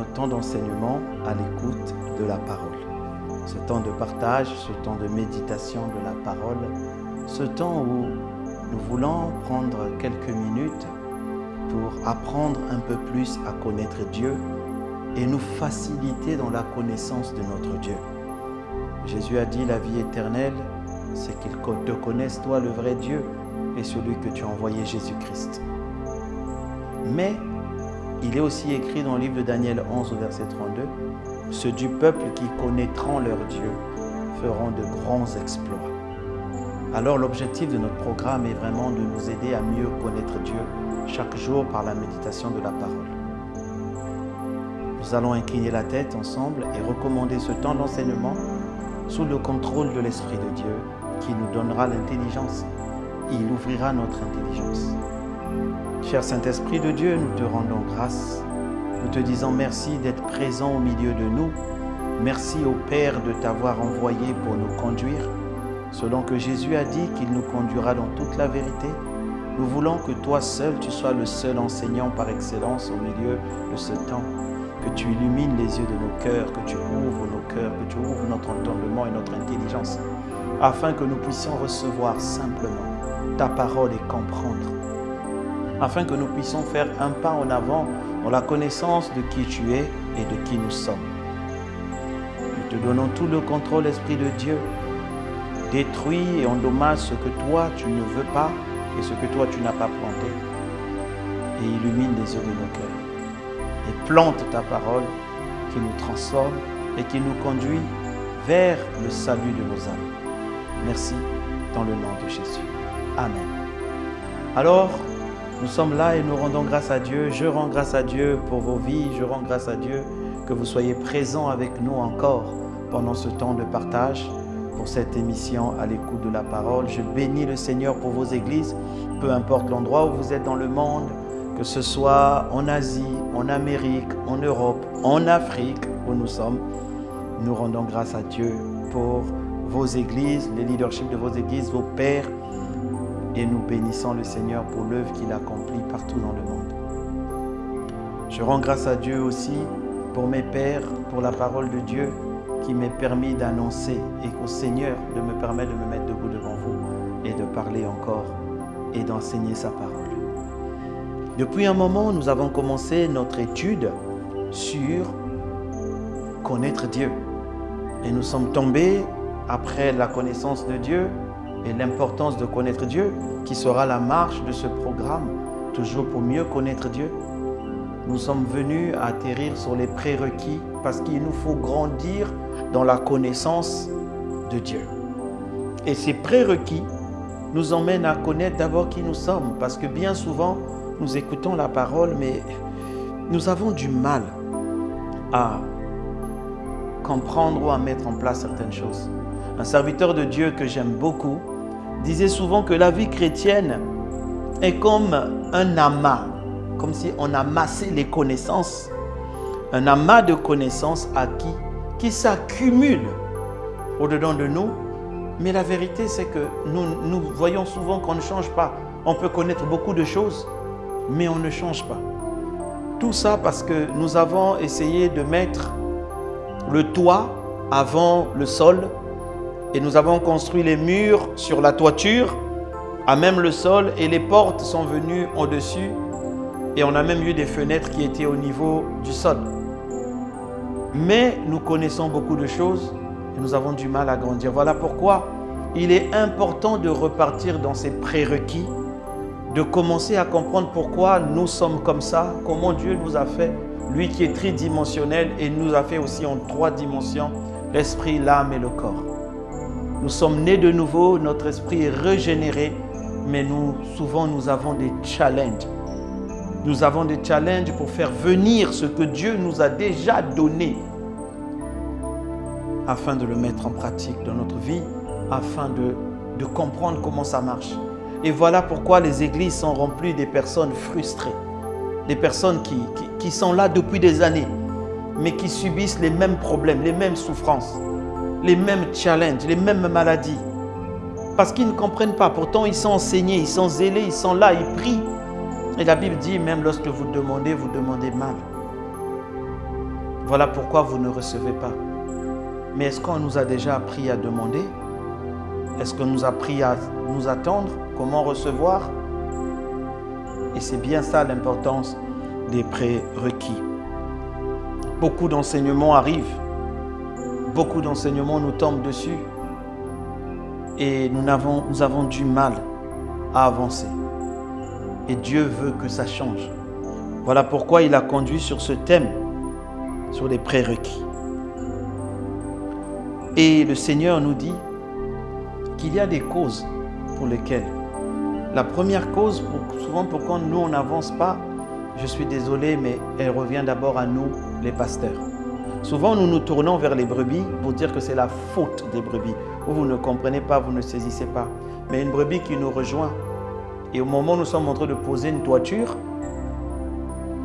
notre temps d'enseignement à l'écoute de la parole. Ce temps de partage, ce temps de méditation de la parole, ce temps où nous voulons prendre quelques minutes pour apprendre un peu plus à connaître Dieu et nous faciliter dans la connaissance de notre Dieu. Jésus a dit la vie éternelle, c'est qu'ils te connaissent toi le vrai Dieu et celui que tu as envoyé Jésus-Christ. Mais il est aussi écrit dans le livre de Daniel 11 au verset 32, ceux du peuple qui connaîtront leur Dieu feront de grands exploits. Alors l'objectif de notre programme est vraiment de nous aider à mieux connaître Dieu chaque jour par la méditation de la parole. Nous allons incliner la tête ensemble et recommander ce temps d'enseignement sous le contrôle de l'Esprit de Dieu qui nous donnera l'intelligence. Il ouvrira notre intelligence. Cher Saint-Esprit de Dieu, nous te rendons grâce. Nous te disons merci d'être présent au milieu de nous. Merci au Père de t'avoir envoyé pour nous conduire. Selon que Jésus a dit qu'il nous conduira dans toute la vérité, nous voulons que toi seul, tu sois le seul enseignant par excellence au milieu de ce temps. Que tu illumines les yeux de nos cœurs, que tu ouvres nos cœurs, que tu ouvres notre entendement et notre intelligence, afin que nous puissions recevoir simplement ta parole et comprendre, afin que nous puissions faire un pas en avant dans la connaissance de qui tu es et de qui nous sommes. Nous te donnons tout le contrôle, Esprit de Dieu. Détruis et endommage ce que toi tu ne veux pas et ce que toi tu n'as pas planté, et illumine les yeux de nos cœurs. Et plante ta parole qui nous transforme et qui nous conduit vers le salut de nos âmes. Merci dans le nom de Jésus. Amen. Alors, nous sommes là et nous rendons grâce à Dieu. Je rends grâce à Dieu pour vos vies. Je rends grâce à Dieu que vous soyez présents avec nous encore pendant ce temps de partage, pour cette émission à l'écoute de la parole. Je bénis le Seigneur pour vos églises, peu importe l'endroit où vous êtes dans le monde, que ce soit en Asie, en Amérique, en Europe, en Afrique où nous sommes. Nous rendons grâce à Dieu pour vos églises, les leaderships de vos églises, vos pères, et nous bénissons le Seigneur pour l'œuvre qu'il accomplit partout dans le monde. Je rends grâce à Dieu aussi pour mes pères, pour la parole de Dieu qui m'est permis d'annoncer, et au Seigneur de me permettre de me mettre debout devant vous et de parler encore et d'enseigner sa parole. Depuis un moment, nous avons commencé notre étude sur connaître Dieu. Et nous sommes tombés après la connaissance de Dieu et l'importance de connaître Dieu, qui sera la marche de ce programme, toujours pour mieux connaître Dieu. Nous sommes venus à atterrir sur les prérequis parce qu'il nous faut grandir dans la connaissance de Dieu. Et ces prérequis nous emmènent à connaître d'abord qui nous sommes, parce que bien souvent, nous écoutons la parole, mais nous avons du mal à comprendre ou à mettre en place certaines choses. Un serviteur de Dieu que j'aime beaucoup disait souvent que la vie chrétienne est comme un amas, comme si on amassait les connaissances, un amas de connaissances acquis qui s'accumulent au-dedans de nous. Mais la vérité, c'est que nous voyons souvent qu'on ne change pas. On peut connaître beaucoup de choses, mais on ne change pas. Tout ça parce que nous avons essayé de mettre le toit avant le sol et nous avons construit les murs sur la toiture, à même le sol, et les portes sont venues au-dessus et on a même eu des fenêtres qui étaient au niveau du sol. Mais nous connaissons beaucoup de choses et nous avons du mal à grandir. Voilà pourquoi il est important de repartir dans ces prérequis, de commencer à comprendre pourquoi nous sommes comme ça, comment Dieu nous a fait, lui qui est tridimensionnel et nous a fait aussi en 3 dimensions, l'esprit, l'âme et le corps. Nous sommes nés de nouveau, notre esprit est régénéré, mais souvent nous avons des challenges. Nous avons des challenges pour faire venir ce que Dieu nous a déjà donné afin de le mettre en pratique dans notre vie, afin de comprendre comment ça marche. Et voilà pourquoi les églises sont remplies des personnes frustrées, des personnes qui sont là depuis des années, mais qui subissent les mêmes problèmes, les mêmes souffrances, les mêmes challenges, les mêmes maladies. Parce qu'ils ne comprennent pas. Pourtant, ils sont enseignés, ils sont zélés, ils sont là, ils prient. Et la Bible dit, même lorsque vous demandez mal. Voilà pourquoi vous ne recevez pas. Mais est-ce qu'on nous a déjà appris à demander? Est-ce qu'on nous a appris à nous attendre? Comment recevoir? Et c'est bien ça l'importance des prérequis. Beaucoup d'enseignements arrivent. Beaucoup d'enseignements nous tombent dessus. Et nous avons du mal à avancer. Et Dieu veut que ça change. Voilà pourquoi il a conduit sur ce thème, sur les prérequis. Et le Seigneur nous dit qu'il y a des causes pour lesquelles. La première cause, souvent pourquoi nous on n'avance pas, je suis désolé, mais elle revient d'abord à nous, les pasteurs. Souvent nous nous tournons vers les brebis pour dire que c'est la faute des brebis. Vous ne comprenez pas, vous ne saisissez pas. Mais une brebis qui nous rejoint, et au moment où nous sommes en train de poser une toiture,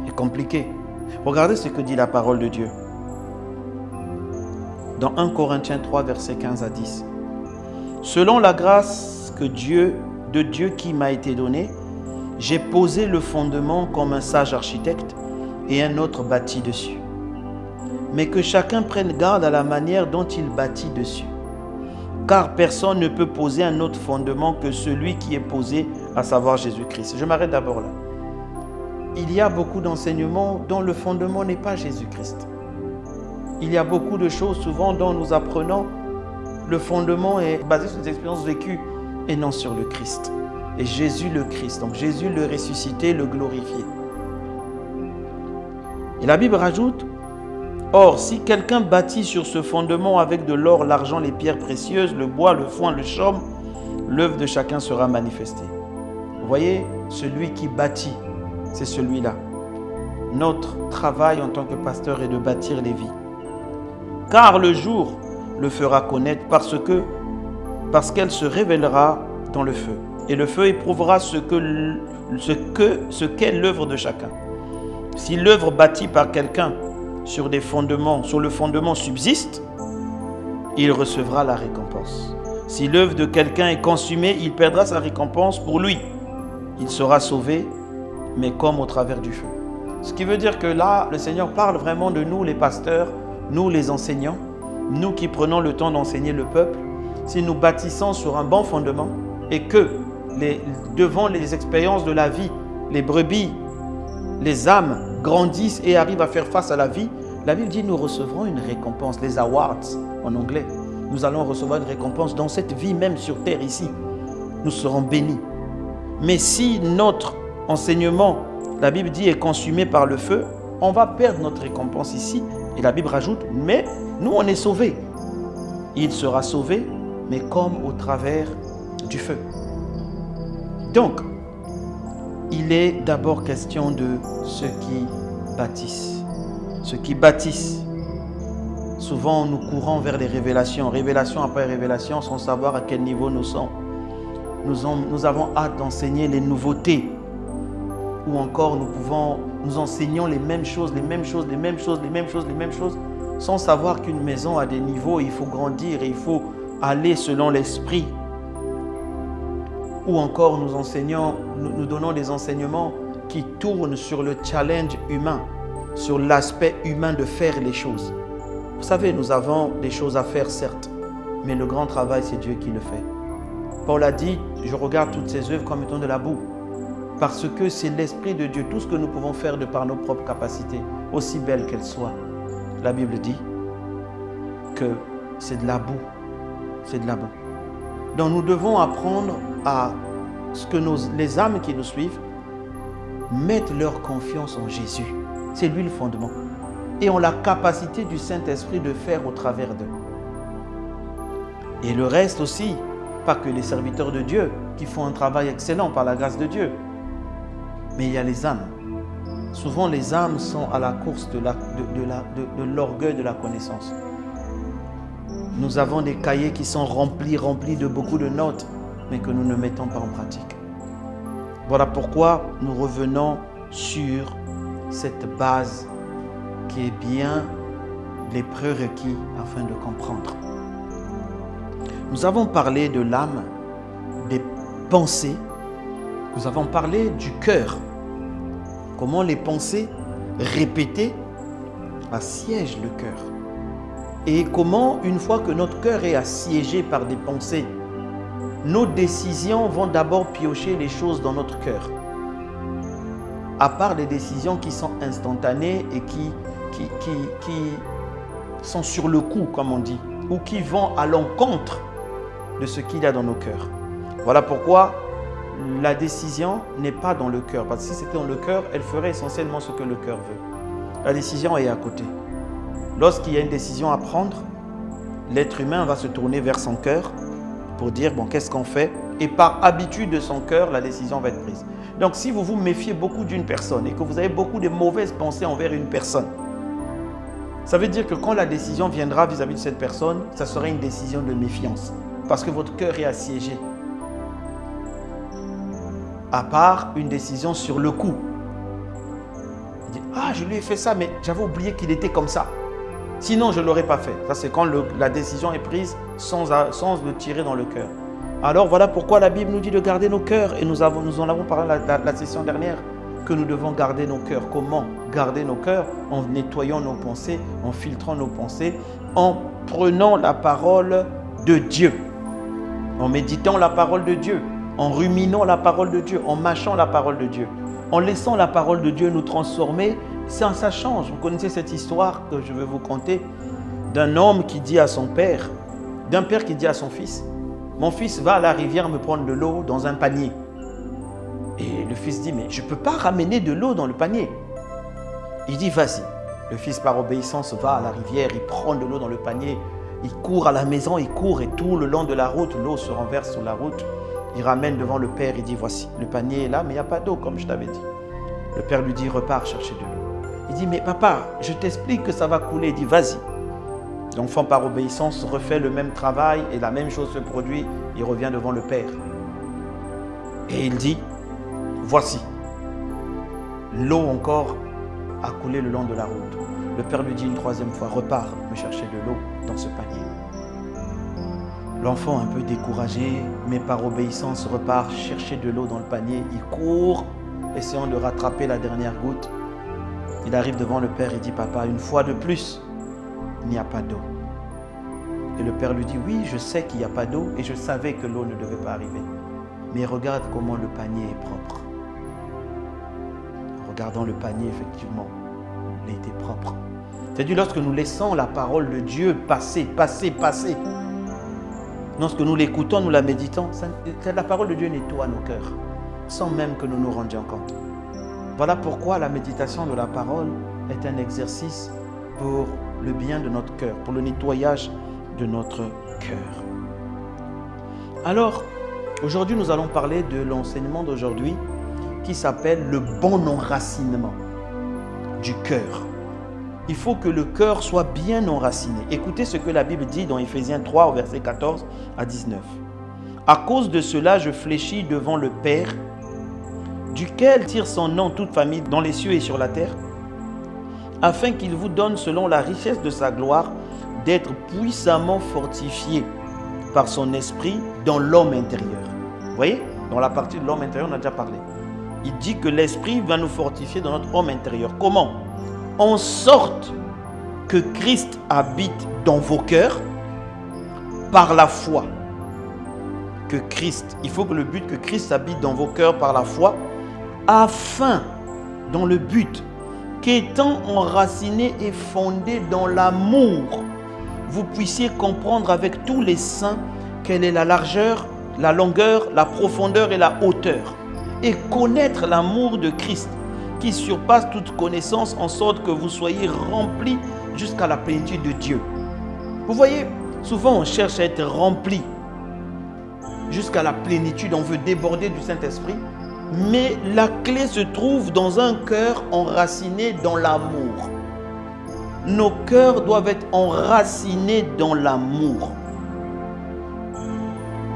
c'est compliqué. Regardez ce que dit la parole de Dieu. Dans 1 Corinthiens 3, versets 15 à 10. Selon la grâce de Dieu qui m'a été donnée, j'ai posé le fondement comme un sage architecte et un autre bâtit dessus. Mais que chacun prenne garde à la manière dont il bâtit dessus. Car personne ne peut poser un autre fondement que celui qui est posé, à savoir Jésus-Christ. Je m'arrête d'abord là. Il y a beaucoup d'enseignements dont le fondement n'est pas Jésus-Christ. Il y a beaucoup de choses souvent dont nous apprenons, le fondement est basé sur des expériences vécues et non sur le Christ. Et Jésus le Christ, donc Jésus le ressuscité, le glorifié. Et la Bible rajoute, « Or, si quelqu'un bâtit sur ce fondement avec de l'or, l'argent, les pierres précieuses, le bois, le foin, le chaume, l'œuvre de chacun sera manifestée. » Vous voyez, celui qui bâtit, c'est celui-là. Notre travail en tant que pasteur est de bâtir les vies. Car le jour le fera connaître parce qu'elle se révélera dans le feu. Et le feu éprouvera ce qu'est l'œuvre de chacun. Si l'œuvre bâtie par quelqu'un sur le fondement subsiste, il recevra la récompense. Si l'œuvre de quelqu'un est consumée, il perdra sa récompense pour lui. Il sera sauvé, mais comme au travers du feu. Ce qui veut dire que là, le Seigneur parle vraiment de nous, les pasteurs, nous, les enseignants, nous qui prenons le temps d'enseigner le peuple. Si nous bâtissons sur un bon fondement et que devant les expériences de la vie, les brebis, les âmes grandissent et arrivent à faire face à la vie, la Bible dit nous recevrons une récompense, les awards en anglais. Nous allons recevoir une récompense dans cette vie même sur terre ici. Nous serons bénis. Mais si notre enseignement, la Bible dit, est consumé par le feu, on va perdre notre récompense ici. Et la Bible rajoute, mais nous on est sauvés. Il sera sauvé, mais comme au travers du feu. Donc, il est d'abord question de ceux qui bâtissent. Ceux qui bâtissent. Souvent, nous courons vers les révélations, révélation après révélation, sans savoir à quel niveau nous sommes. Nous avons hâte d'enseigner les nouveautés. Ou encore, nous enseignons les mêmes choses, sans savoir qu'une maison a des niveaux, il faut grandir et il faut aller selon l'esprit. Ou encore, nous donnons des enseignements qui tournent sur le challenge humain, sur l'aspect humain de faire les choses. Vous savez, nous avons des choses à faire, certes, mais le grand travail, c'est Dieu qui le fait. Paul a dit, je regarde toutes ces œuvres comme étant de la boue, parce que c'est l'Esprit de Dieu, tout ce que nous pouvons faire de par nos propres capacités, aussi belles qu'elles soient. La Bible dit que c'est de la boue, c'est de la boue. Donc nous devons apprendre à ce que les âmes qui nous suivent mettent leur confiance en Jésus. C'est lui le fondement. Et ont la capacité du Saint-Esprit de faire au travers d'eux. Et le reste aussi, pas que les serviteurs de Dieu qui font un travail excellent par la grâce de Dieu, mais il y a les âmes. Souvent les âmes sont à la course de l'orgueil de la connaissance. Nous avons des cahiers qui sont remplis de beaucoup de notes, mais que nous ne mettons pas en pratique. Voilà pourquoi nous revenons sur cette base qui est bien les prérequis afin de comprendre. Nous avons parlé de l'âme, des pensées, nous avons parlé du cœur. Comment les pensées répétées assiège le cœur. Et comment, une fois que notre cœur est assiégé par des pensées, nos décisions vont d'abord piocher les choses dans notre cœur. À part les décisions qui sont instantanées et qui sont sur le coup, comme on dit, ou qui vont à l'encontre de ce qu'il y a dans nos cœurs. Voilà pourquoi la décision n'est pas dans le cœur. Parce que si c'était dans le cœur, elle ferait essentiellement ce que le cœur veut. La décision est à côté. Lorsqu'il y a une décision à prendre, l'être humain va se tourner vers son cœur pour dire, bon, qu'est-ce qu'on fait? Et par habitude de son cœur, la décision va être prise. Donc, si vous vous méfiez beaucoup d'une personne et que vous avez beaucoup de mauvaises pensées envers une personne, ça veut dire que quand la décision viendra vis-à-vis de cette personne, ça sera une décision de méfiance. Parce que votre cœur est assiégé. À part une décision sur le coup. Il dit, ah, je lui ai fait ça, mais j'avais oublié qu'il était comme ça. Sinon, je ne l'aurais pas fait. Ça, c'est quand la décision est prise sans le tirer dans le cœur. Alors, voilà pourquoi la Bible nous dit de garder nos cœurs. Et nous en avons parlé la session dernière, que nous devons garder nos cœurs. Comment garder nos cœurs? En nettoyant nos pensées, en filtrant nos pensées, en prenant la parole de Dieu, en méditant la parole de Dieu, en ruminant la parole de Dieu, en mâchant la parole de Dieu, en laissant la parole de Dieu nous transformer. Ça change. Vous connaissez cette histoire que je vais vous conter d'un homme qui dit à son père, d'un père qui dit à son fils, mon fils, va à la rivière me prendre de l'eau dans un panier. Et le fils dit, mais je ne peux pas ramener de l'eau dans le panier. Il dit, vas-y. Le fils, par obéissance, va à la rivière, il prend de l'eau dans le panier, il court à la maison, il court et tout le long de la route, l'eau se renverse sur la route. Il ramène devant le père, il dit, voici, le panier est là, mais il n'y a pas d'eau, comme je t'avais dit. Le père lui dit, repars chercher de l'eau. Il dit, mais papa, je t'explique que ça va couler. Il dit, vas-y. L'enfant, par obéissance, refait le même travail et la même chose se produit. Il revient devant le père. Et il dit, voici. L'eau encore a coulé le long de la route. Le père lui dit une troisième fois, repars me chercher de l'eau dans ce panier. L'enfant, un peu découragé, mais par obéissance, repart chercher de l'eau dans le panier. Il court, essayant de rattraper la dernière goutte. Il arrive devant le père et dit, papa, une fois de plus, il n'y a pas d'eau. Et le père lui dit, oui, je sais qu'il n'y a pas d'eau et je savais que l'eau ne devait pas arriver. Mais regarde comment le panier est propre. En regardant le panier, effectivement, il était propre. C'est-à-dire lorsque nous laissons la parole de Dieu passer, lorsque nous l'écoutons, nous la méditons, la parole de Dieu nettoie nos cœurs, sans même que nous nous rendions compte. Voilà pourquoi la méditation de la parole est un exercice pour le bien de notre cœur, pour le nettoyage de notre cœur. Alors, aujourd'hui, nous allons parler de l'enseignement d'aujourd'hui qui s'appelle le bon enracinement du cœur. Il faut que le cœur soit bien enraciné. Écoutez ce que la Bible dit dans Éphésiens 3, au verset 14 à 19. À cause de cela, je fléchis devant le Père, duquel tire son nom toute famille dans les cieux et sur la terre, afin qu'il vous donne selon la richesse de sa gloire d'être puissamment fortifié par son esprit dans l'homme intérieur. Vous voyez, dans la partie de l'homme intérieur, on a déjà parlé. Il dit que l'esprit va nous fortifier dans notre homme intérieur. Comment? En sorte que Christ habite dans vos cœurs par la foi. Que Christ, il faut que le but que Christ habite dans vos cœurs par la foi, afin, dans le but, qu'étant enraciné et fondé dans l'amour, vous puissiez comprendre avec tous les saints quelle est la largeur, la longueur, la profondeur et la hauteur, et connaître l'amour de Christ qui surpasse toute connaissance, en sorte que vous soyez remplis jusqu'à la plénitude de Dieu. Vous voyez, souvent on cherche à être rempli jusqu'à la plénitude, on veut déborder du Saint-Esprit, mais la clé se trouve dans un cœur enraciné dans l'amour. Nos cœurs doivent être enracinés dans l'amour.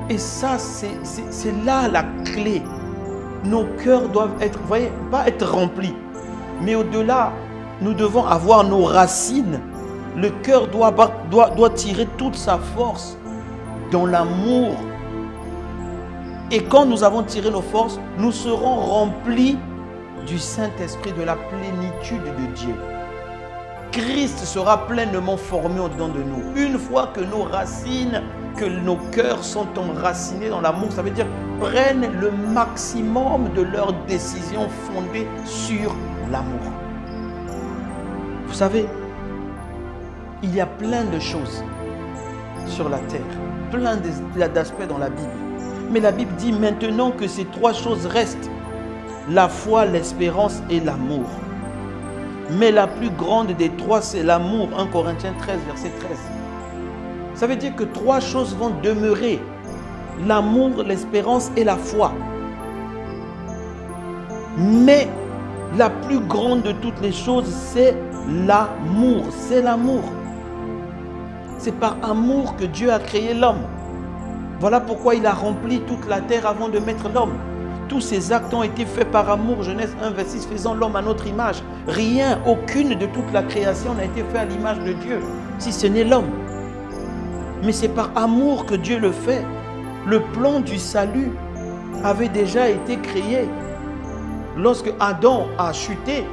Et ça, c'est là la clé. Nos cœurs doivent être, vous voyez, pas être remplis, mais au-delà, nous devons avoir nos racines. Le cœur doit tirer toute sa force dans l'amour. Et quand nous avons tiré nos forces, nous serons remplis du Saint-Esprit, de la plénitude de Dieu. Christ sera pleinement formé au-dedans de nous. Une fois que nos racines, que nos cœurs sont enracinés dans l'amour, ça veut dire prennent le maximum de leurs décisions fondées sur l'amour. Vous savez, il y a plein de choses sur la terre, plein d'aspects dans la Bible. Mais la Bible dit maintenant que ces trois choses restent, la foi, l'espérance et l'amour. Mais la plus grande des trois, c'est l'amour. 1 Corinthiens 13, verset 13. Ça veut dire que trois choses vont demeurer. L'amour, l'espérance et la foi. Mais la plus grande de toutes les choses, c'est l'amour. C'est l'amour. C'est par amour que Dieu a créé l'homme. Voilà pourquoi il a rempli toute la terre avant de mettre l'homme. Tous ces actes ont été faits par amour. Genèse 1, verset 6, faisant l'homme à notre image. Rien, aucune de toute la création n'a été fait à l'image de Dieu, si ce n'est l'homme. Mais c'est par amour que Dieu le fait. Le plan du salut avait déjà été créé. Lorsque Adam a chuté,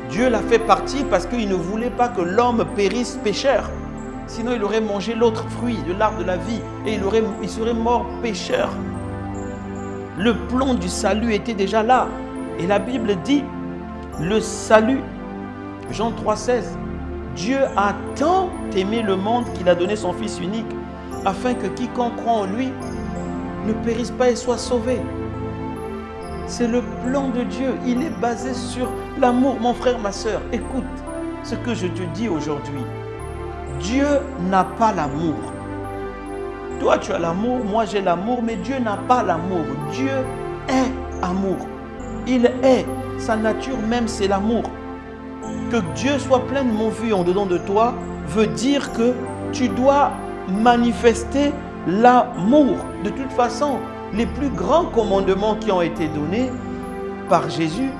Dieu l'a fait partir parce qu'il ne voulait pas que l'homme périsse pécheur. Sinon, il aurait mangé l'autre fruit de l'arbre de la vie et il serait mort pécheur. Le plan du salut était déjà là. Et la Bible dit, le salut, Jean 3, 16, Dieu a tant aimé le monde qu'il a donné son Fils unique, afin que quiconque croit en lui ne périsse pas et soit sauvé. C'est le plan de Dieu. Il est basé sur l'amour. Mon frère, ma soeur, écoute ce que je te dis aujourd'hui. Dieu n'a pas l'amour. Toi, tu as l'amour, moi j'ai l'amour, mais Dieu n'a pas l'amour. Dieu est amour. Il est. Sa nature même, c'est l'amour. Que Dieu soit pleinement vu en dedans de toi veut dire que tu dois manifester l'amour. De toute façon, les plus grands commandements qui ont été donnés par Jésus,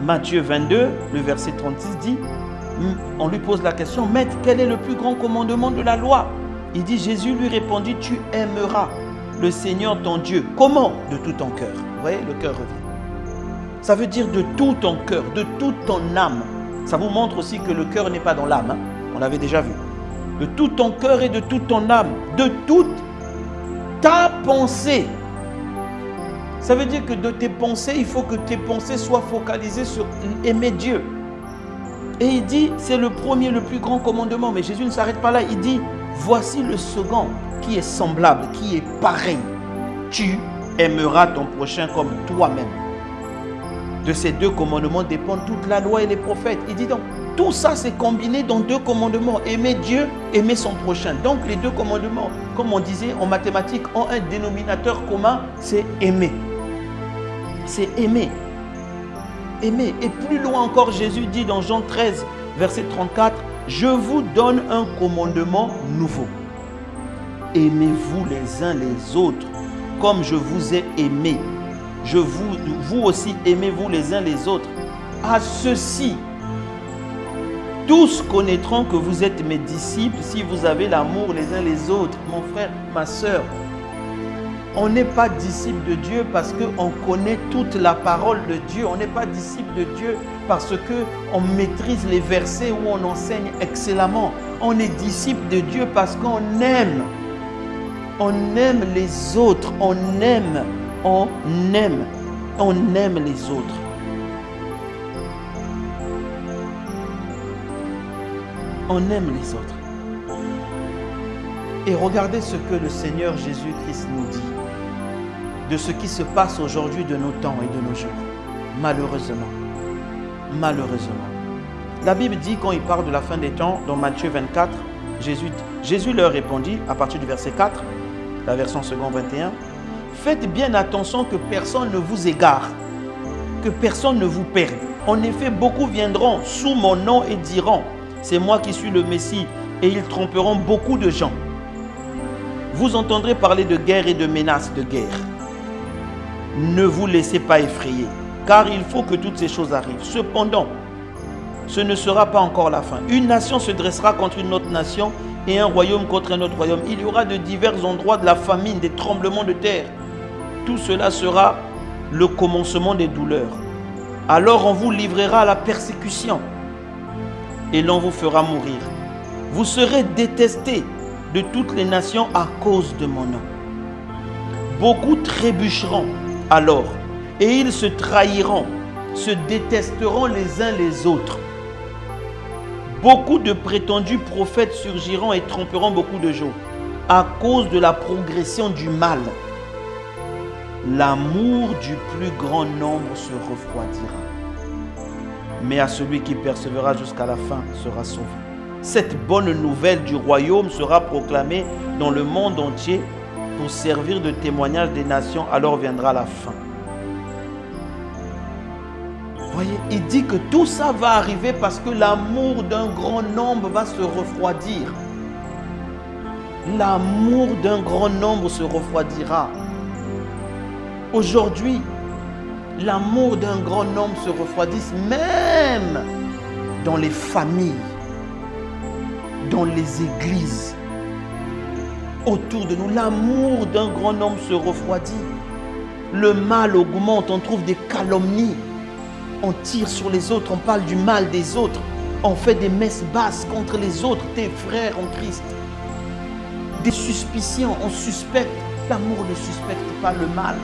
Matthieu 22, le verset 36 dit, on lui pose la question, Maître, quel est le plus grand commandement de la loi? Il dit, Jésus lui répondit, tu aimeras le Seigneur ton Dieu. Comment? De tout ton cœur. Vous voyez, le cœur revient. Ça veut dire de tout ton cœur, de toute ton âme. Ça vous montre aussi que le cœur n'est pas dans l'âme. Hein? On l'avait déjà vu. De tout ton cœur et de toute ton âme. De toute ta pensée. Ça veut dire que de tes pensées, il faut que tes pensées soient focalisées sur aimer Dieu. Et il dit, c'est le premier, le plus grand commandement. Mais Jésus ne s'arrête pas là. Il dit, voici le second qui est semblable, qui est pareil. Tu aimeras ton prochain comme toi-même. De ces deux commandements dépend toute la loi et les prophètes. Il dit donc, tout ça c'est combiné dans deux commandements. Aimer Dieu, aimer son prochain. Donc les deux commandements, comme on disait en mathématiques, ont un dénominateur commun, c'est aimer. C'est aimer. Aimer. Et plus loin encore, Jésus dit dans Jean 13, verset 34, « Je vous donne un commandement nouveau. Aimez-vous les uns les autres comme je vous ai aimé. Vous aussi aimez-vous les uns les autres. À ceci, tous connaîtront que vous êtes mes disciples si vous avez l'amour les uns les autres. » Mon frère, ma soeur, on n'est pas disciple de Dieu parce qu'on connaît toute la parole de Dieu. On n'est pas disciple de Dieu parce qu'on maîtrise les versets où on enseigne excellemment. On est disciple de Dieu parce qu'on aime. On aime les autres. On aime les autres. On aime les autres. Et regardez ce que le Seigneur Jésus-Christ nous dit de ce qui se passe aujourd'hui de nos temps et de nos jours. Malheureusement. Malheureusement. La Bible dit, quand il parle de la fin des temps, dans Matthieu 24, Jésus leur répondit, à partir du verset 4, la version second 21, « Faites bien attention que personne ne vous égare, que personne ne vous perde. En effet, beaucoup viendront sous mon nom et diront, c'est moi qui suis le Messie, et ils tromperont beaucoup de gens. Vous entendrez parler de guerre et de menaces de guerre. Ne vous laissez pas effrayer, car il faut que toutes ces choses arrivent. Cependant, ce ne sera pas encore la fin. Une nation se dressera contre une autre nation et un royaume contre un autre royaume. Il y aura de divers endroits de la famine, des tremblements de terre. Tout cela sera le commencement des douleurs. Alors on vous livrera à la persécution. et l'on vous fera mourir. Vous serez détestés de toutes les nations à cause de mon nom. Beaucoup trébucheront alors, et ils se trahiront, se détesteront les uns les autres. Beaucoup de prétendus prophètes surgiront et tromperont beaucoup de gens à cause de la progression du mal. L'amour du plus grand nombre se refroidira. Mais à celui qui persévérera jusqu'à la fin sera sauvé. Cette bonne nouvelle du royaume sera proclamée dans le monde entier pour servir de témoignage des nations, alors viendra la fin. Voyez, il dit que tout ça va arriver parce que l'amour d'un grand nombre va se refroidir. L'amour d'un grand nombre se refroidira. Aujourd'hui, l'amour d'un grand nombre se refroidit même dans les familles, dans les églises, autour de nous. L'amour d'un grand nombre se refroidit. Le mal augmente, on trouve des calomnies. On tire sur les autres, on parle du mal des autres. On fait des messes basses contre les autres, tes frères en Christ. Des suspicions, on suspecte. L'amour ne suspecte pas le mal.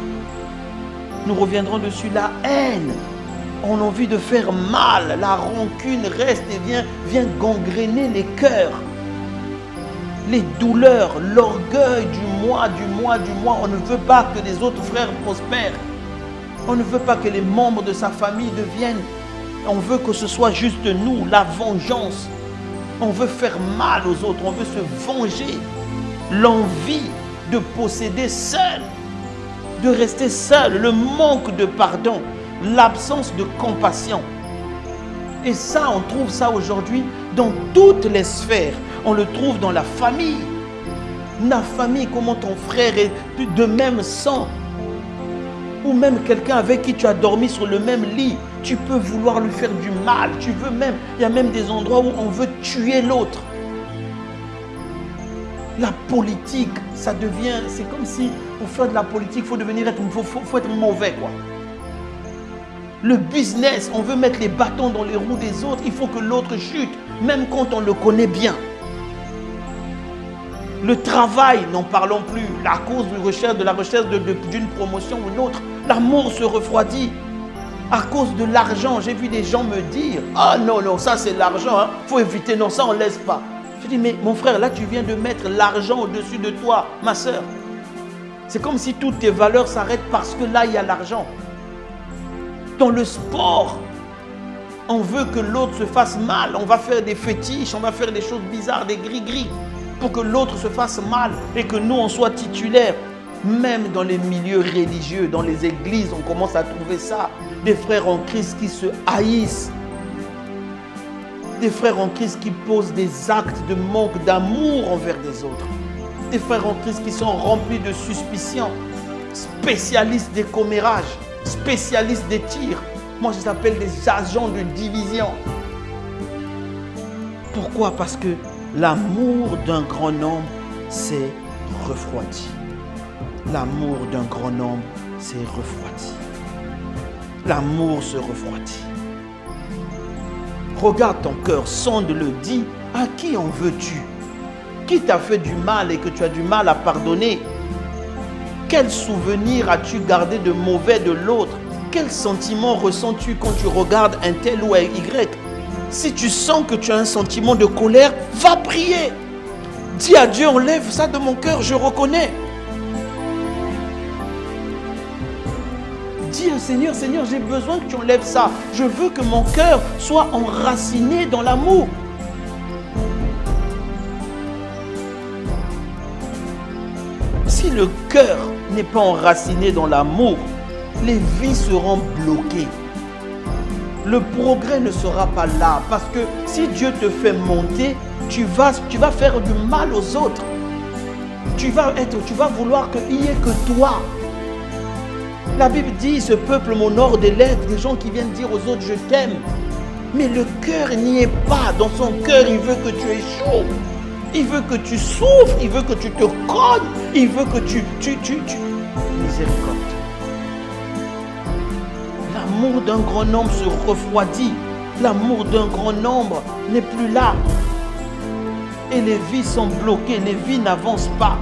Nous reviendrons dessus. La haine, on a envie de faire mal. La rancune reste et vient gangréner les cœurs. Les douleurs, l'orgueil du moi. On ne veut pas que les autres frères prospèrent. On ne veut pas que les membres de sa famille deviennent. On veut que ce soit juste nous, la vengeance. On veut faire mal aux autres, on veut se venger. L'envie de posséder seul, de rester seul, le manque de pardon, l'absence de compassion. Et ça, on trouve ça aujourd'hui dans toutes les sphères. On le trouve dans la famille. La famille, comment ton frère est de même sang. Ou même quelqu'un avec qui tu as dormi sur le même lit, tu peux vouloir lui faire du mal. Il y a même des endroits où on veut tuer l'autre. La politique, ça devient, c'est comme si pour faire de la politique, il faut être mauvais, quoi. Le business, on veut mettre les bâtons dans les roues des autres, il faut que l'autre chute, même quand on le connaît bien. Le travail, n'en parlons plus, à cause de la recherche d'une promotion ou une autre, l'amour se refroidit. À cause de l'argent, j'ai vu des gens me dire, ah non, ça c'est l'argent, hein, faut éviter, non, ça on ne laisse pas. Je dis, mais mon frère, là tu viens de mettre l'argent au-dessus de toi, ma soeur. C'est comme si toutes tes valeurs s'arrêtent parce que là il y a l'argent. Dans le sport, on veut que l'autre se fasse mal, on va faire des fétiches, on va faire des choses bizarres, des gris-gris, pour que l'autre se fasse mal et que nous on soit titulaires. Même dans les milieux religieux, dans les églises, on commence à trouver ça. Des frères en Christ qui se haïssent. Des frères en Christ qui posent des actes de manque d'amour envers des autres. Des frères en Christ qui sont remplis de suspicions. Spécialistes des commérages, spécialistes des tirs. Moi, je les appelle des agents de division. Pourquoi? Parce que l'amour d'un grand nombre s'est refroidi. L'amour d'un grand nombre s'est refroidi. L'amour se refroidit. Regarde ton cœur, sonde-le, dis, à qui en veux-tu? Qui t'a fait du mal et que tu as du mal à pardonner? Quel souvenir as-tu gardé de mauvais de l'autre? Quel sentiment ressens-tu quand tu regardes un tel ou un Y? Si tu sens que tu as un sentiment de colère, va prier. Dis à Dieu, enlève ça de mon cœur, je reconnais. Dis au Seigneur, Seigneur, j'ai besoin que tu enlèves ça. Je veux que mon cœur soit enraciné dans l'amour. Si le cœur n'est pas enraciné dans l'amour, les vies seront bloquées. Le progrès ne sera pas là. Parce que si Dieu te fait monter, tu vas faire du mal aux autres. Tu vas vouloir qu'il n'y ait que toi. La Bible dit, ce peuple m'honore des lèvres, des gens qui viennent dire aux autres, je t'aime. Mais le cœur n'y est pas. Dans son cœur, il veut que tu échoues. Il veut que tu souffres. Il veut que tu te cognes. Il veut que tu... Miséricorde. L'amour d'un grand homme se refroidit. L'amour d'un grand nombre n'est plus là. Et les vies sont bloquées, les vies n'avancent pas.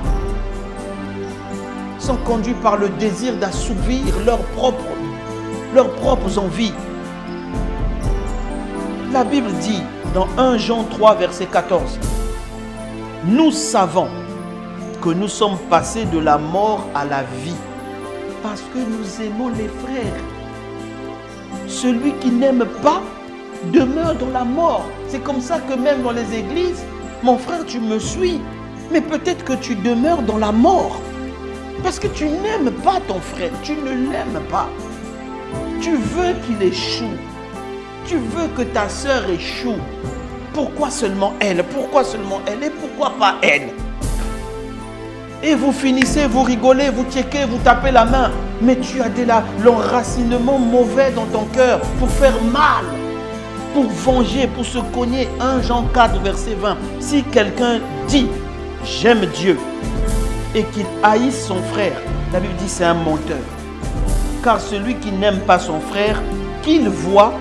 Sont conduits par le désir d'assouvir leurs propres envies. La Bible dit dans 1 Jean 3, verset 14, « Nous savons que nous sommes passés de la mort à la vie parce que nous aimons les frères. Celui qui n'aime pas demeure dans la mort. » C'est comme ça que même dans les églises, mon frère, tu me suis, mais peut-être que tu demeures dans la mort. Parce que tu n'aimes pas ton frère, tu ne l'aimes pas. Tu veux qu'il échoue. Tu veux que ta sœur échoue. Pourquoi seulement elle? Pourquoi seulement elle? Et pourquoi pas elle? Et vous finissez, vous rigolez, vous checkez, vous tapez la main. Mais tu as de l'enracinement mauvais dans ton cœur pour faire mal, pour venger, pour se cogner. 1 Jean 4, verset 20. Si quelqu'un dit « J'aime Dieu » et qu'il haïsse son frère, la Bible dit c'est un menteur. Car celui qui n'aime pas son frère, qu'il voit,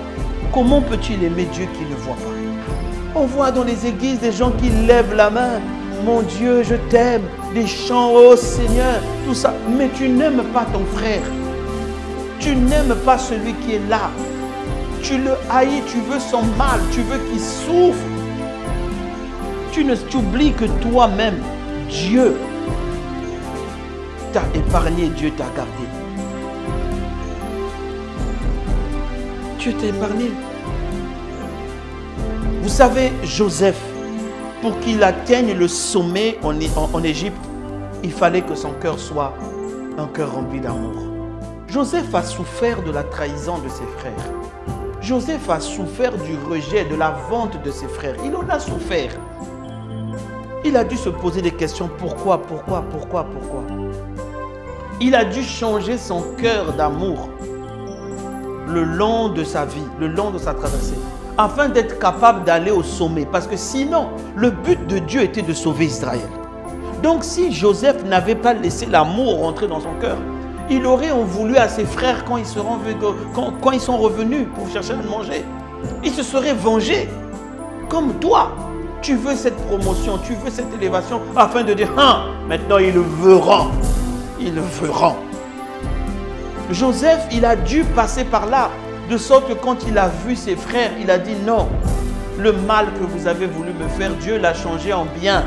comment peut-il aimer Dieu qu'il ne voit pas? On voit dans les églises des gens qui lèvent la main. Mon Dieu, je t'aime. Des chants, oh Seigneur, tout ça. Mais tu n'aimes pas ton frère. Tu n'aimes pas celui qui est là. Tu le haïs, tu veux son mal, tu veux qu'il souffre. Tu oublies que toi-même, Dieu t'a épargné, Dieu t'a gardé. Dieu t'a épargné. Vous savez, Joseph, pour qu'il atteigne le sommet en Égypte, il fallait que son cœur soit un cœur rempli d'amour. Joseph a souffert de la trahison de ses frères. Joseph a souffert du rejet, de la vente de ses frères. Il en a souffert. Il a dû se poser des questions. Pourquoi? Il a dû changer son cœur d'amour le long de sa vie, le long de sa traversée, afin d'être capable d'aller au sommet. Parce que sinon, le but de Dieu était de sauver Israël. Donc si Joseph n'avait pas laissé l'amour rentrer dans son cœur, il aurait en voulu à ses frères quand ils sont revenus pour chercher à manger. Il se serait vengé. Comme toi, tu veux cette promotion, tu veux cette élévation, afin de dire, ah, maintenant ils le verront. Ils le verront. Joseph, il a dû passer par là, de sorte que quand il a vu ses frères, il a dit non, le mal que vous avez voulu me faire, Dieu l'a changé en bien.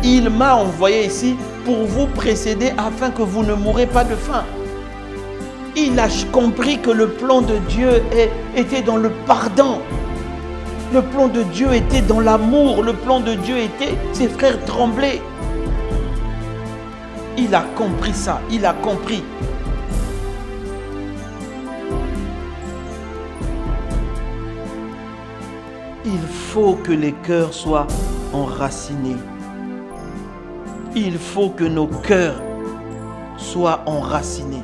Il m'a envoyé ici pour vous précéder afin que vous ne mourrez pas de faim. Il a compris que le plan de Dieu était dans le pardon. Le plan de Dieu était dans l'amour. Le plan de Dieu était, ses frères tremblaient. Il a compris ça, il a compris. Il faut que les cœurs soient enracinés. Il faut que nos cœurs soient enracinés.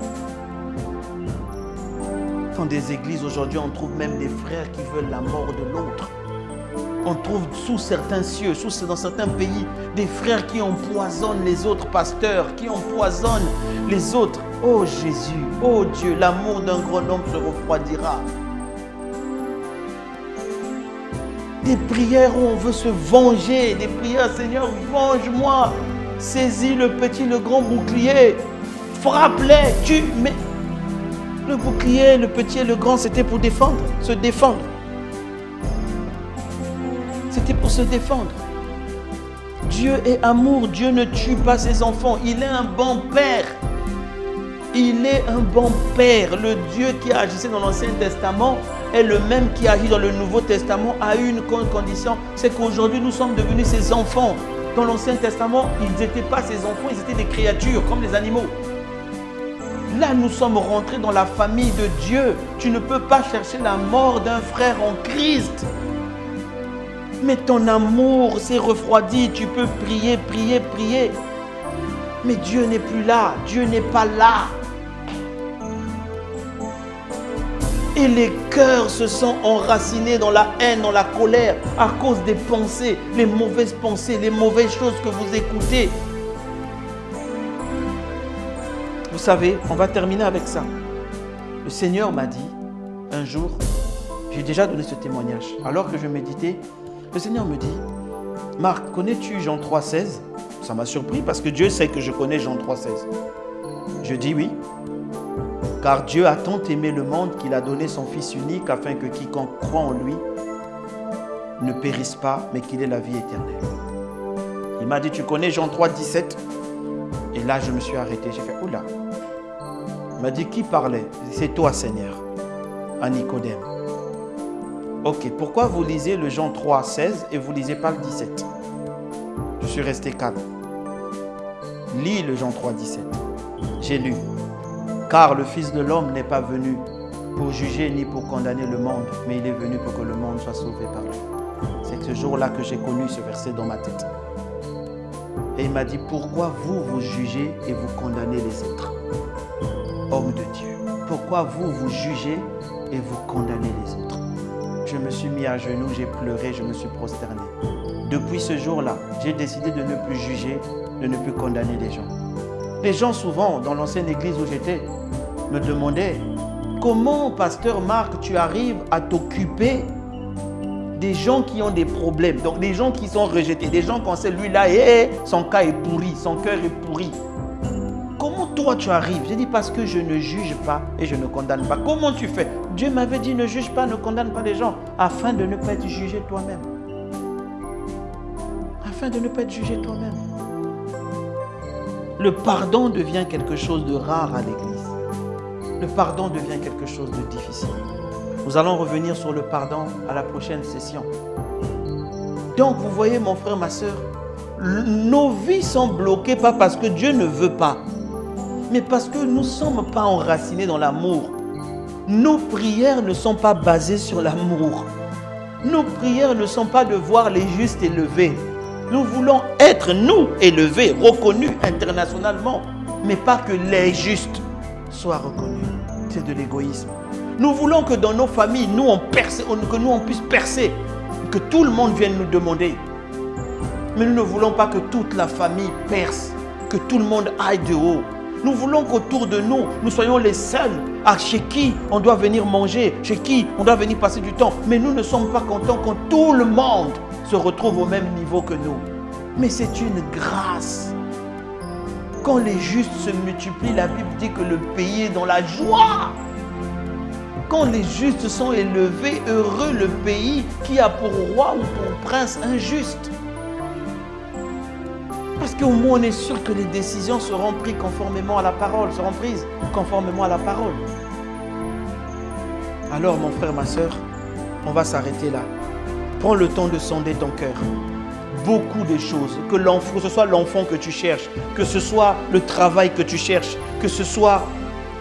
Dans des églises aujourd'hui, on trouve même des frères qui veulent la mort de l'autre. On trouve sous certains cieux, dans certains pays, des frères qui empoisonnent les autres pasteurs, qui empoisonnent les autres. Oh Jésus, oh Dieu, l'amour d'un grand homme se refroidira. Des prières où on veut se venger, des prières, Seigneur, venge-moi. Saisis le petit, le grand bouclier, frappe-les, tue. Mais le bouclier, le petit et le grand, c'était pour défendre, se défendre. C'était pour se défendre. Dieu est amour, Dieu ne tue pas ses enfants. Il est un bon père. Il est un bon père. Le Dieu qui a agissé dans l'Ancien Testament est le même qui agit dans le Nouveau Testament à une condition, c'est qu'aujourd'hui nous sommes devenus ses enfants. Dans l'Ancien Testament, ils n'étaient pas ses enfants, ils étaient des créatures comme les animaux. Là, nous sommes rentrés dans la famille de Dieu. Tu ne peux pas chercher la mort d'un frère en Christ. Mais ton amour s'est refroidi. Tu peux prier, prier, prier. Mais Dieu n'est plus là. Dieu n'est pas là. Et les cœurs se sont enracinés dans la haine, dans la colère, à cause des pensées, les mauvaises choses que vous écoutez. Vous savez, on va terminer avec ça. Le Seigneur m'a dit un jour, J'ai déjà donné ce témoignage. Alors que je méditais, le Seigneur me dit, Marc, connais-tu Jean 3,16? Ça m'a surpris parce que Dieu sait que je connais Jean 3,16. Je dis oui. Car Dieu a tant aimé le monde qu'il a donné son Fils unique afin que quiconque croit en lui ne périsse pas, mais qu'il ait la vie éternelle. Il m'a dit, tu connais Jean 3,17? Et là, je me suis arrêté. J'ai fait, oula. Il m'a dit, qui parlait? C'est toi, Seigneur, à Nicodème. Ok, pourquoi vous lisez le Jean 3,16 et vous ne lisez pas le 17? Je suis resté calme. Lis le Jean 3,17. J'ai lu. Car le Fils de l'homme n'est pas venu pour juger ni pour condamner le monde, mais il est venu pour que le monde soit sauvé par lui. C'est ce jour-là que j'ai connu ce verset dans ma tête. Et il m'a dit, pourquoi vous jugez et vous condamnez les autres? Homme de Dieu, pourquoi vous jugez et vous condamnez les autres? Je me suis mis à genoux, j'ai pleuré, je me suis prosterné. Depuis ce jour-là, j'ai décidé de ne plus juger, de ne plus condamner les gens. Les gens souvent, dans l'ancienne église où j'étais, me demandaient, comment, pasteur Marc, tu arrives à t'occuper des gens qui ont des problèmes, donc des gens qui sont rejetés, des gens qu'on sait, lui-là, son cas est pourri, son cœur est pourri. Comment toi tu arrives? J'ai dit, parce que je ne juge pas et je ne condamne pas. Comment tu fais? Dieu m'avait dit, ne juge pas, ne condamne pas les gens, afin de ne pas être jugé toi-même. Afin de ne pas être jugé toi-même. Le pardon devient quelque chose de rare à l'église. Le pardon devient quelque chose de difficile. Nous allons revenir sur le pardon à la prochaine session. Donc, vous voyez, mon frère, ma soeur, nos vies sont bloquées pas parce que Dieu ne veut pas, mais parce que nous ne sommes pas enracinés dans l'amour. Nos prières ne sont pas basées sur l'amour. Nos prières ne sont pas de voir les justes élevés. Nous voulons être, nous, élevés, reconnus internationalement, mais pas que les justes soient reconnus. C'est de l'égoïsme. Nous voulons que dans nos familles, que nous on puisse percer, que tout le monde vienne nous demander. Mais nous ne voulons pas que toute la famille perce, que tout le monde aille de haut. Nous voulons qu'autour de nous, nous soyons les seuls chez qui on doit venir manger, chez qui on doit venir passer du temps. Mais nous ne sommes pas contents quand tout le monde se retrouve au même niveau que nous. Mais c'est une grâce. Quand les justes se multiplient, la Bible dit que le pays est dans la joie. Quand les justes sont élevés, heureux le pays qui a pour roi ou pour prince un juste. Parce qu'au moins on est sûr que les décisions seront prises conformément à la parole, seront prises conformément à la parole. Alors mon frère, ma soeur, on va s'arrêter là. Prends le temps de sonder ton cœur. Beaucoup de choses, que ce soit l'enfant que tu cherches, que ce soit le travail que tu cherches, que ce soit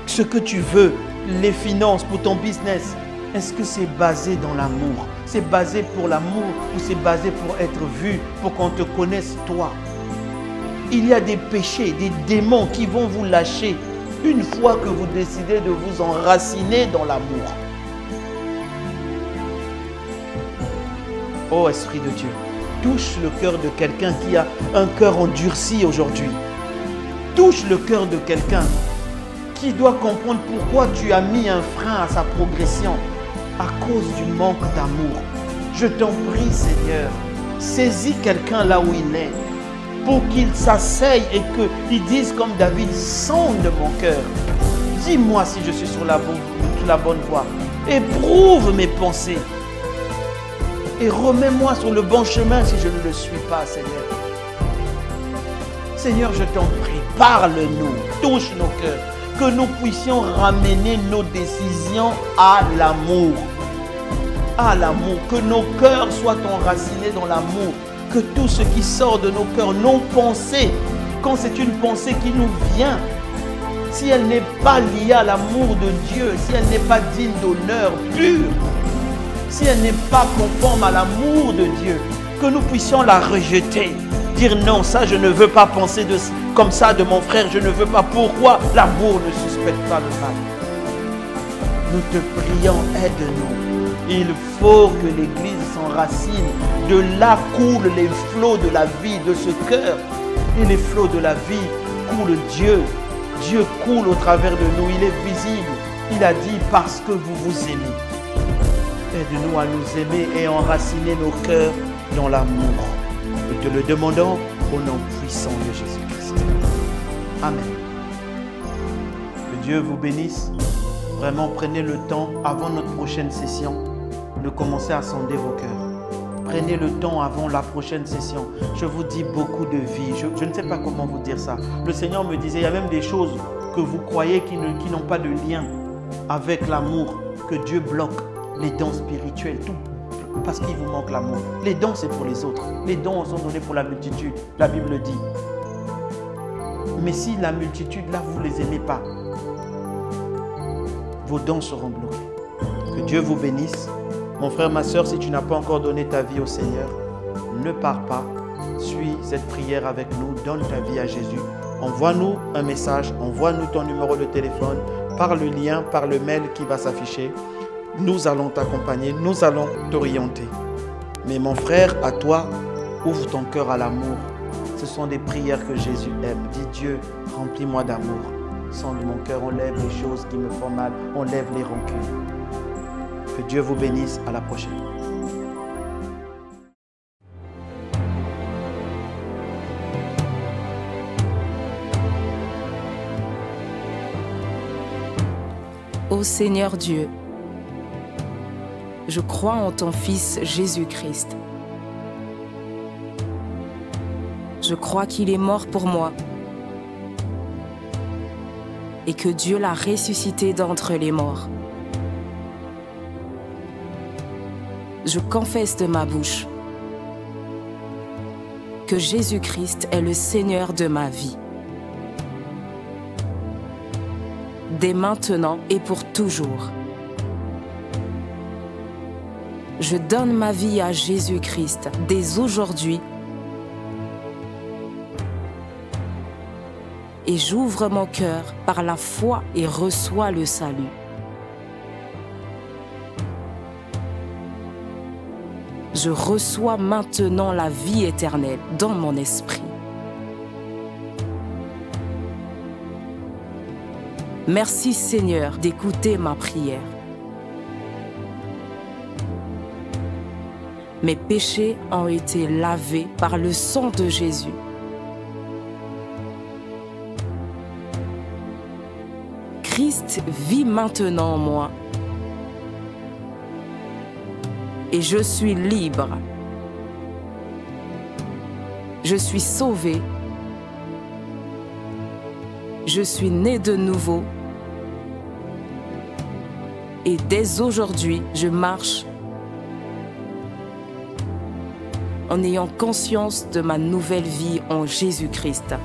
ce que tu veux, les finances pour ton business. Est-ce que c'est basé dans l'amour? C'est basé pour l'amour ou c'est basé pour être vu, pour qu'on te connaisse toi? Il y a des péchés, des démons qui vont vous lâcher une fois que vous décidez de vous enraciner dans l'amour. Oh Esprit de Dieu, touche le cœur de quelqu'un qui a un cœur endurci aujourd'hui. Touche le cœur de quelqu'un qui doit comprendre pourquoi tu as mis un frein à sa progression à cause du manque d'amour. Je t'en prie, Seigneur, saisis quelqu'un là où il est pour qu'il s'asseye et qu'il dise comme David, sonde mon cœur. Dis-moi si je suis sur la bonne voie. Éprouve mes pensées. Et remets-moi sur le bon chemin si je ne le suis pas, Seigneur. Seigneur, je t'en prie, parle-nous, touche nos cœurs, que nous puissions ramener nos décisions à l'amour. À l'amour, que nos cœurs soient enracinés dans l'amour, que tout ce qui sort de nos cœurs, nos pensées, quand c'est une pensée qui nous vient, si elle n'est pas liée à l'amour de Dieu, si elle n'est pas digne d'honneur, pure, si elle n'est pas conforme à l'amour de Dieu, que nous puissions la rejeter. Dire non, ça je ne veux pas penser comme ça de mon frère, je ne veux pas. Pourquoi? L'amour ne suspecte pas le mal. Nous te prions, aide-nous. Il faut que l'Église s'enracine. De là coulent les flots de la vie, de ce cœur. Et les flots de la vie coulent Dieu. Dieu coule au travers de nous, il est visible. Il a dit parce que vous vous aimez. Aide-nous à nous aimer et enraciner nos cœurs dans l'amour. Nous te le demandons au nom puissant de Jésus-Christ. Amen. Que Dieu vous bénisse. Vraiment, prenez le temps avant notre prochaine session de commencer à sonder vos cœurs. Prenez le temps avant la prochaine session. Je vous dis beaucoup de vie. Je ne sais pas comment vous dire ça. Le Seigneur me disait, il y a même des choses que vous croyez qui n'ont pas de lien avec l'amour, que Dieu bloque. Les dons spirituels, tout, parce qu'il vous manque l'amour. Les dons, c'est pour les autres. Les dons sont donnés pour la multitude, la Bible dit. Mais si la multitude, là, vous ne les aimez pas, vos dons seront bloqués. Que Dieu vous bénisse. Mon frère, ma soeur, si tu n'as pas encore donné ta vie au Seigneur, ne pars pas. Suis cette prière avec nous. Donne ta vie à Jésus. Envoie-nous un message. Envoie-nous ton numéro de téléphone par le lien, par le mail qui va s'afficher. Nous allons t'accompagner. Nous allons t'orienter. Mais mon frère, à toi, ouvre ton cœur à l'amour. Ce sont des prières que Jésus aime. Dis Dieu, remplis-moi d'amour. Sonde mon cœur, enlève les choses qui me font mal, enlève les rancunes. Que Dieu vous bénisse, à la prochaine. Ô Seigneur Dieu, je crois en ton Fils Jésus-Christ. Je crois qu'il est mort pour moi et que Dieu l'a ressuscité d'entre les morts. Je confesse de ma bouche que Jésus-Christ est le Seigneur de ma vie, dès maintenant et pour toujours. Je donne ma vie à Jésus-Christ dès aujourd'hui et j'ouvre mon cœur par la foi et reçois le salut. Je reçois maintenant la vie éternelle dans mon esprit. Merci Seigneur d'écouter ma prière. Mes péchés ont été lavés par le sang de Jésus. Christ vit maintenant en moi. Et je suis libre. Je suis sauvé. Je suis né de nouveau. Et dès aujourd'hui, je marche en ayant conscience de ma nouvelle vie en Jésus-Christ.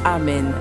Amen.